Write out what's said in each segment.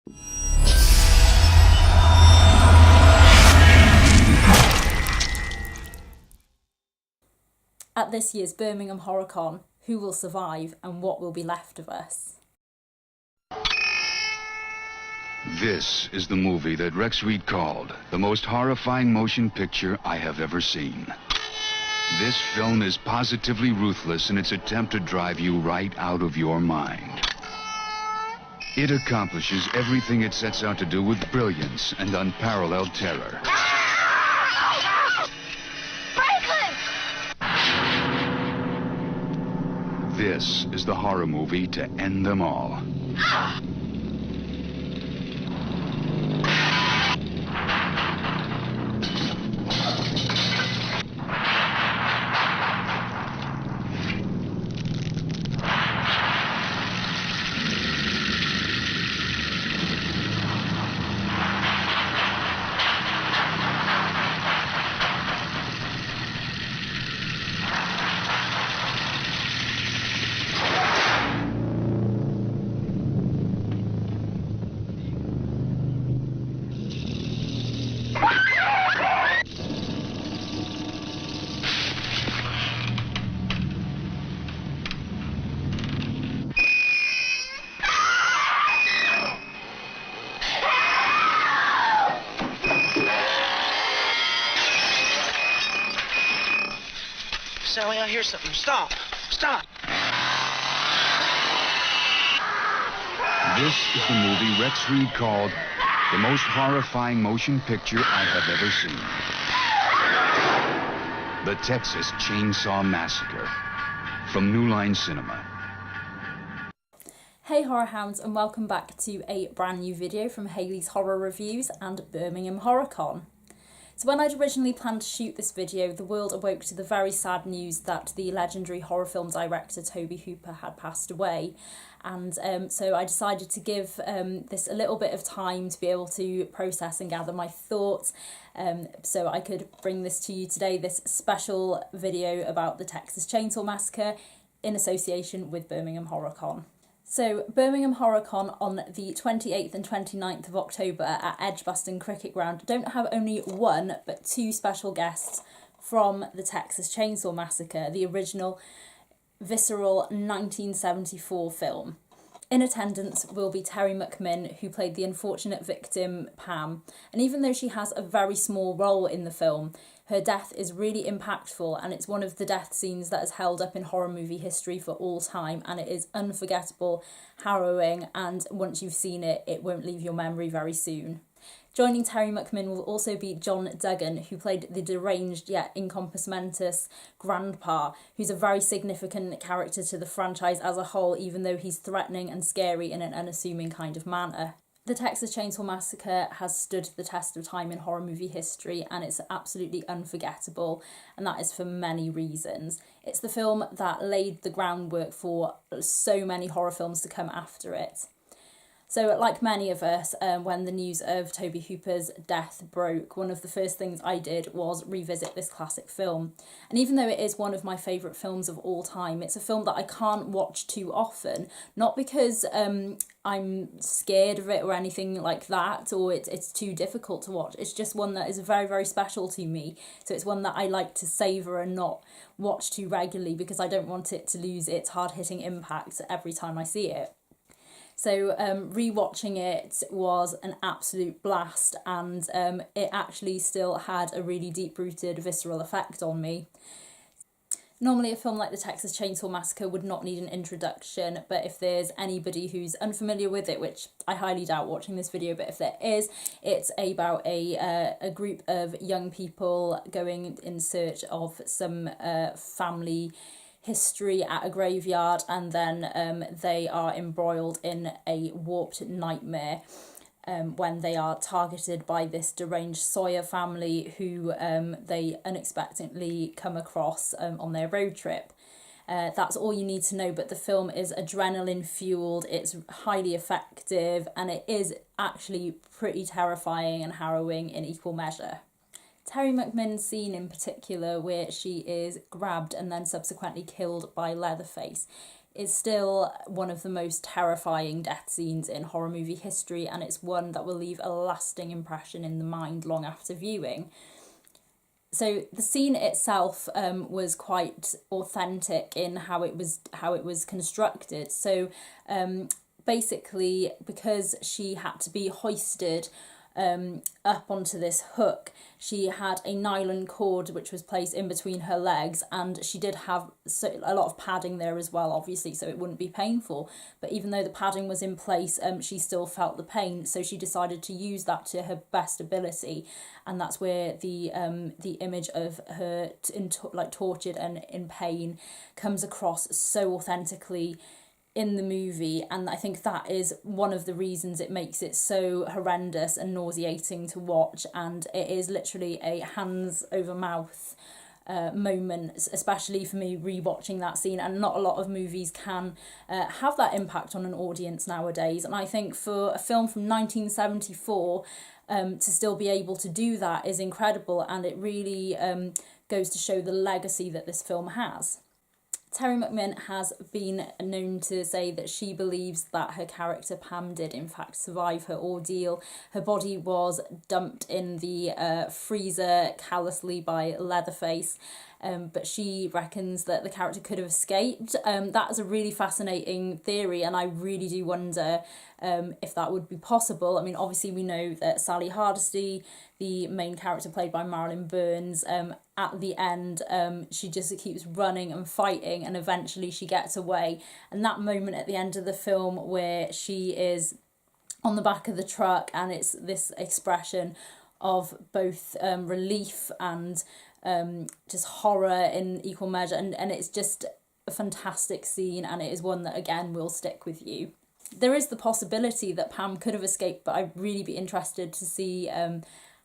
At this year's Birmingham Horror Con, who will survive and what will be left of us? This is the movie that Rex Reed called the most horrifying motion picture I have ever seen. This film is positively ruthless in its attempt to drive you right out of your mind. It accomplishes everything it sets out to do with brilliance and unparalleled terror. This is the horror movie to end them all. Sally, I hear something. Stop! Stop! This is the movie Rex Reed called the most horrifying motion picture I have ever seen. The Texas Chainsaw Massacre. From New Line Cinema. Hey Horror Hounds, and welcome back to a brand new video from Hayley's Horror Reviews and Birmingham Horror Con. So when I'd originally planned to shoot this video, the world awoke to the very sad news that the legendary horror film director Tobe Hooper had passed away. And so I decided to give this a little bit of time to be able to process and gather my thoughts, so I could bring this to you today, this special video about the Texas Chainsaw Massacre in association with Birmingham Horror Con. So, Birmingham Horror Con on the 28th and 29th of October at Edgbaston Cricket Ground don't have only one, but two special guests from the Texas Chainsaw Massacre, the original visceral 1974 film. In attendance will be Terri Mcminn, who played the unfortunate victim Pam, and even though she has a very small role in the film, her death is really impactful, and it's one of the death scenes that is held up in horror movie history for all time, and it is unforgettable, harrowing, and once you've seen it, it won't leave your memory very soon. Joining Terri Mcminn will also be Jon Duggan, who played the deranged yet incompos mentis grandpa, who's a very significant character to the franchise as a whole, even though he's threatening and scary in an unassuming kind of manner. The Texas Chainsaw Massacre has stood the test of time in horror movie history, and it's absolutely unforgettable, and that is for many reasons. It's the film that laid the groundwork for so many horror films to come after it. So, like many of us, when the news of Tobe Hooper's death broke, one of the first things I did was revisit this classic film. And even though it is one of my favourite films of all time, it's a film that I can't watch too often, not because I'm scared of it or anything like that, or it's too difficult to watch. It's just one that is very, very special to me. So it's one that I like to savour and not watch too regularly, because I don't want it to lose its hard-hitting impact every time I see it. So rewatching it was an absolute blast, and it actually still had a really deep-rooted visceral effect on me. Normally a film like the Texas Chainsaw Massacre would not need an introduction, but if there's anybody who's unfamiliar with it, which I highly doubt watching this video, but if there is, it's about a group of young people going in search of some family history at a graveyard, and then they are embroiled in a warped nightmare when they are targeted by this deranged Sawyer family who they unexpectedly come across on their road trip. That's all you need to know, but the film is adrenaline fueled, it's highly effective, and it is actually pretty terrifying and harrowing in equal measure. Terri Mcminn's scene in particular, where she is grabbed and then subsequently killed by Leatherface, is still one of the most terrifying death scenes in horror movie history, and it's one that will leave a lasting impression in the mind long after viewing. So the scene itself was quite authentic in how it was constructed. So basically, because she had to be hoisted up onto this hook, she had a nylon cord which was placed in between her legs, and she did have a lot of padding there as well, obviously, so it wouldn't be painful. But even though the padding was in place, she still felt the pain, so she decided to use that to her best ability, and that's where the image of her tortured and in pain comes across so authentically in the movie. And I think that is one of the reasons it makes it so horrendous and nauseating to watch, and it is literally a hands over mouth moment, especially for me rewatching that scene. And not a lot of movies can have that impact on an audience nowadays, and I think for a film from 1974 to still be able to do that is incredible, and it really goes to show the legacy that this film has. Terri Mcminn has been known to say that she believes that her character Pam did in fact survive her ordeal. Her body was dumped in the freezer callously by Leatherface, but she reckons that the character could have escaped. That is a really fascinating theory, and I really do wonder if that would be possible. I mean, obviously we know that Sally Hardesty, the main character played by Marilyn Burns, at the end she just keeps running and fighting, and eventually she gets away. And that moment at the end of the film where she is on the back of the truck, and it's this expression of both relief and just horror in equal measure, and it's just a fantastic scene, and it is one that again will stick with you. There is the possibility that Pam could have escaped, but I'd really be interested to see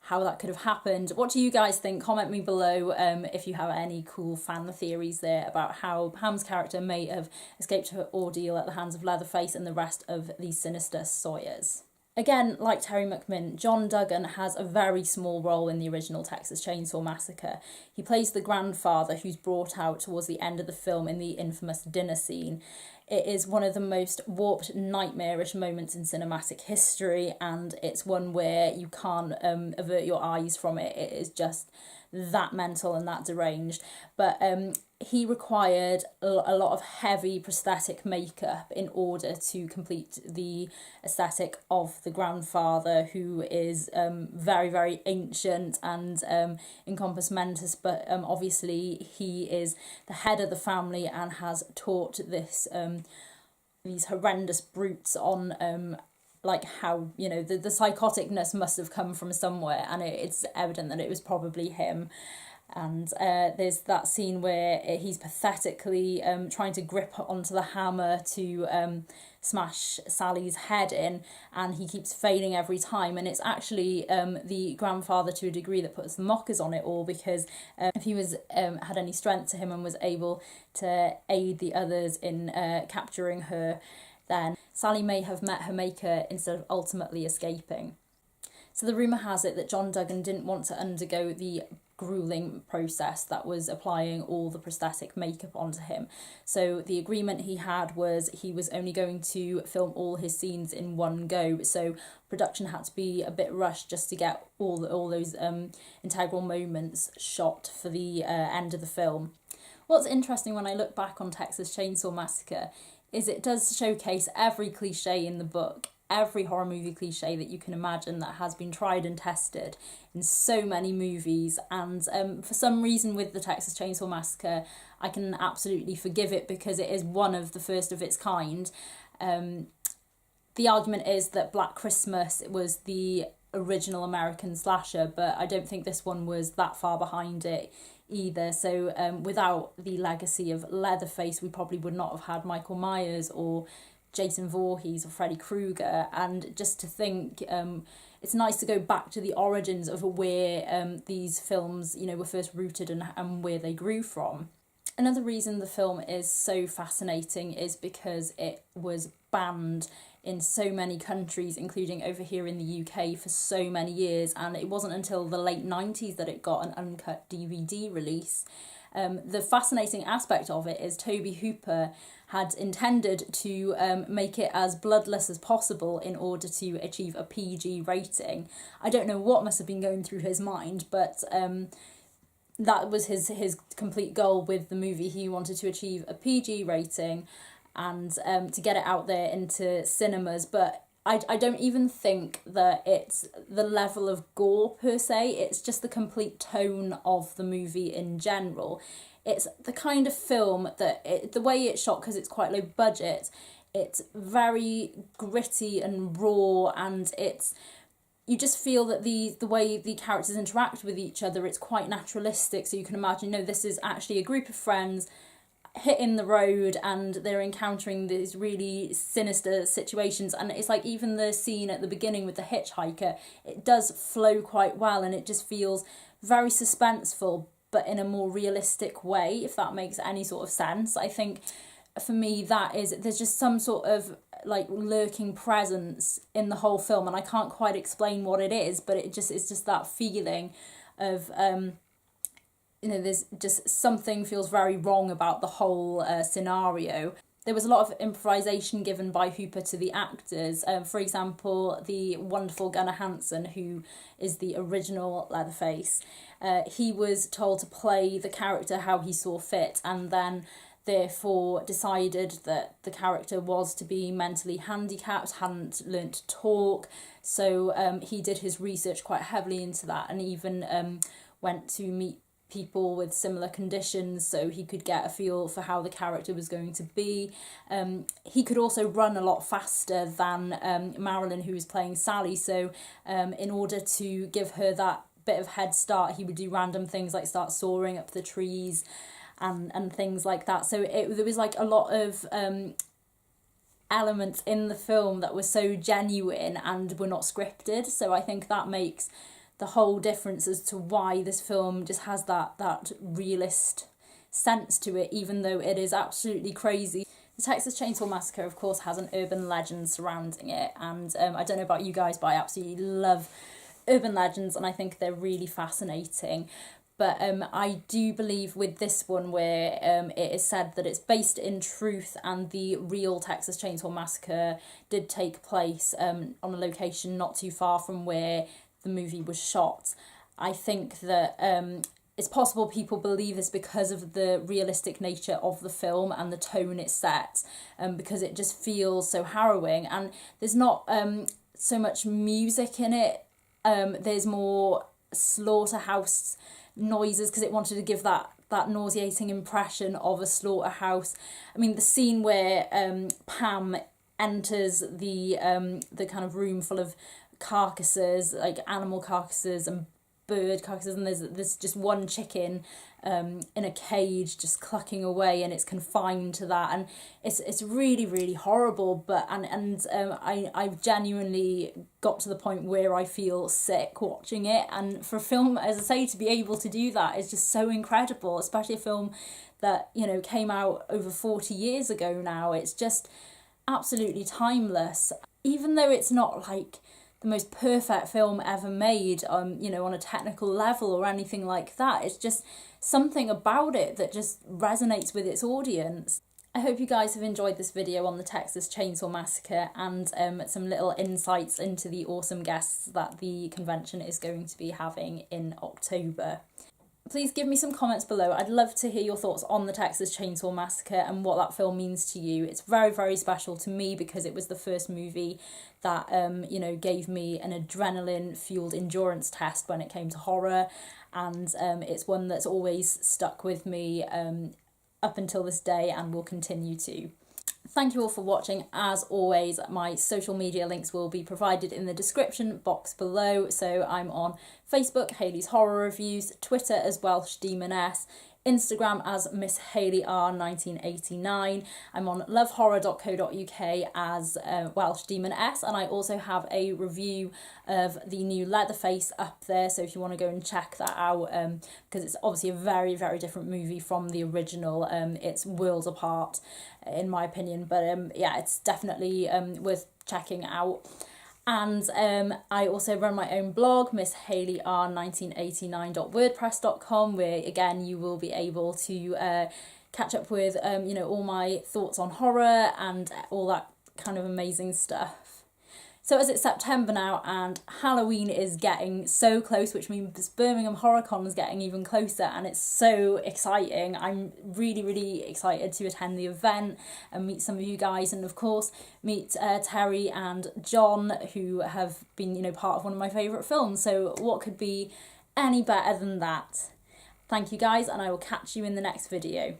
how that could have happened. What do you guys think? Comment me below if you have any cool fan theories there about how Pam's character may have escaped her ordeal at the hands of Leatherface and the rest of the sinister Sawyers. Again, like Terri Mcminn, Jon Duggan has a very small role in the original Texas Chainsaw Massacre. He plays the grandfather who's brought out towards the end of the film in the infamous dinner scene. It is one of the most warped, nightmarish moments in cinematic history, and it's one where you can't avert your eyes from it. It is just that mental and that deranged. But he required a lot of heavy prosthetic makeup in order to complete the aesthetic of the grandfather, who is very, very ancient and in compos mentis, but obviously he is the head of the family and has taught this these horrendous brutes on like how, you know, the psychoticness must have come from somewhere, and it's evident that it was probably him. And there's that scene where he's pathetically trying to grip onto the hammer to smash Sally's head in, and he keeps failing every time. And it's actually the grandfather to a degree that puts the mockers on it all, because if he was had any strength to him and was able to aid the others in capturing her, then Sally may have met her maker instead of ultimately escaping. So the rumour has it that Jon Duggan didn't want to undergo the grueling process that was applying all the prosthetic makeup onto him. So the agreement he had was he was only going to film all his scenes in one go. So production had to be a bit rushed just to get all those integral moments shot for the end of the film. What's interesting when I look back on Texas Chainsaw Massacre is it does showcase every cliche in the book, every horror movie cliche that you can imagine that has been tried and tested in so many movies. And for some reason with the Texas Chainsaw Massacre, I can absolutely forgive it because it is one of the first of its kind. The argument is that Black Christmas was the original American slasher, but I don't think this one was that far behind it either. So without the legacy of Leatherface, we probably would not have had Michael Myers or Jason Voorhees or Freddy Krueger. And just to think, it's nice to go back to the origins of where these films, you know, were first rooted and where they grew from. Another reason the film is so fascinating is because it was banned in so many countries, including over here in the UK, for so many years, and it wasn't until the late 90s that it got an uncut DVD release. The fascinating aspect of it is Tobe Hooper had intended to make it as bloodless as possible in order to achieve a PG rating. I don't know what must have been going through his mind, but that was his complete goal with the movie. He wanted to achieve a PG rating and to get it out there into cinemas, but I don't even think that it's the level of gore per se, it's just the complete tone of the movie in general. It's the kind of film that, the way it's shot, because it's quite low budget, it's very gritty and raw, and you just feel that the way the characters interact with each other, it's quite naturalistic, so you can imagine, this is actually a group of friends hitting the road and they're encountering these really sinister situations. And it's like even the scene at the beginning with the hitchhiker, it does flow quite well, and it just feels very suspenseful, but in a more realistic way, if that makes any sort of sense. I think for me there's just some sort of like lurking presence in the whole film, and I can't quite explain what it is, but it's just that feeling of there's just something feels very wrong about the whole scenario. There was a lot of improvisation given by Hooper to the actors. For example, the wonderful Gunnar Hansen, who is the original Leatherface, he was told to play the character how he saw fit, and then therefore decided that the character was to be mentally handicapped, hadn't learnt to talk. So he did his research quite heavily into that, and even went to meet people with similar conditions so he could get a feel for how the character was going to be. He could also run a lot faster than Marilyn, who was playing Sally, so in order to give her that bit of head start, he would do random things like start soaring up the trees and things like that. So there was like a lot of elements in the film that were so genuine and were not scripted, so I think that makes the whole difference as to why this film just has that realist sense to it, even though it is absolutely crazy. The Texas Chainsaw Massacre, of course, has an urban legend surrounding it, and I don't know about you guys, but I absolutely love urban legends, and I think they're really fascinating. But I do believe with this one, where it is said that it's based in truth and the real Texas Chainsaw Massacre did take place on a location not too far from where the movie was shot. I think that it's possible people believe this because of the realistic nature of the film and the tone it's set, because it just feels so harrowing, and there's not so much music in it. There's more slaughterhouse noises, because it wanted to give that nauseating impression of a slaughterhouse. I mean, the scene where Pam enters the kind of room full of carcasses, like animal carcasses and bird carcasses, and there's just one chicken in a cage just clucking away, and it's confined to that, and it's really, really horrible. But I genuinely got to the point where I feel sick watching it, and for a film, as I say, to be able to do that is just so incredible, especially a film that came out over 40 years ago now. It's just absolutely timeless, even though it's not like the most perfect film ever made, on a technical level or anything like that. It's just something about it that just resonates with its audience. I hope you guys have enjoyed this video on the Texas Chainsaw Massacre and some little insights into the awesome guests that the convention is going to be having in October. Please give me some comments below. I'd love to hear your thoughts on the Texas Chainsaw Massacre and what that film means to you. It's very, very special to me because it was the first movie that, gave me an adrenaline-fueled endurance test when it came to horror. And it's one that's always stuck with me up until this day and will continue to. Thank you all for watching. As always, my social media links will be provided in the description box below. So I'm on Facebook, Hayley's Horror Reviews, Twitter as Welsh Demoness, Instagram as Miss Hayley R 1989. I'm on lovehorror.co.uk as Welsh Demoness, and I also have a review of the new Leatherface up there, so if you want to go and check that out, because it's obviously a very, very different movie from the original. It's worlds apart in my opinion, but yeah, it's definitely worth checking out. And I also run my own blog, misshayleyr1989.wordpress.com, where again you will be able to catch up with you know, all my thoughts on horror and all that kind of amazing stuff. So as it's September now and Halloween is getting so close, which means Birmingham Horror Con is getting even closer, and it's so exciting. I'm really, really excited to attend the event and meet some of you guys, and of course meet Terri and Jon, who have been, you know, part of one of my favourite films. So what could be any better than that? Thank you guys, and I will catch you in the next video.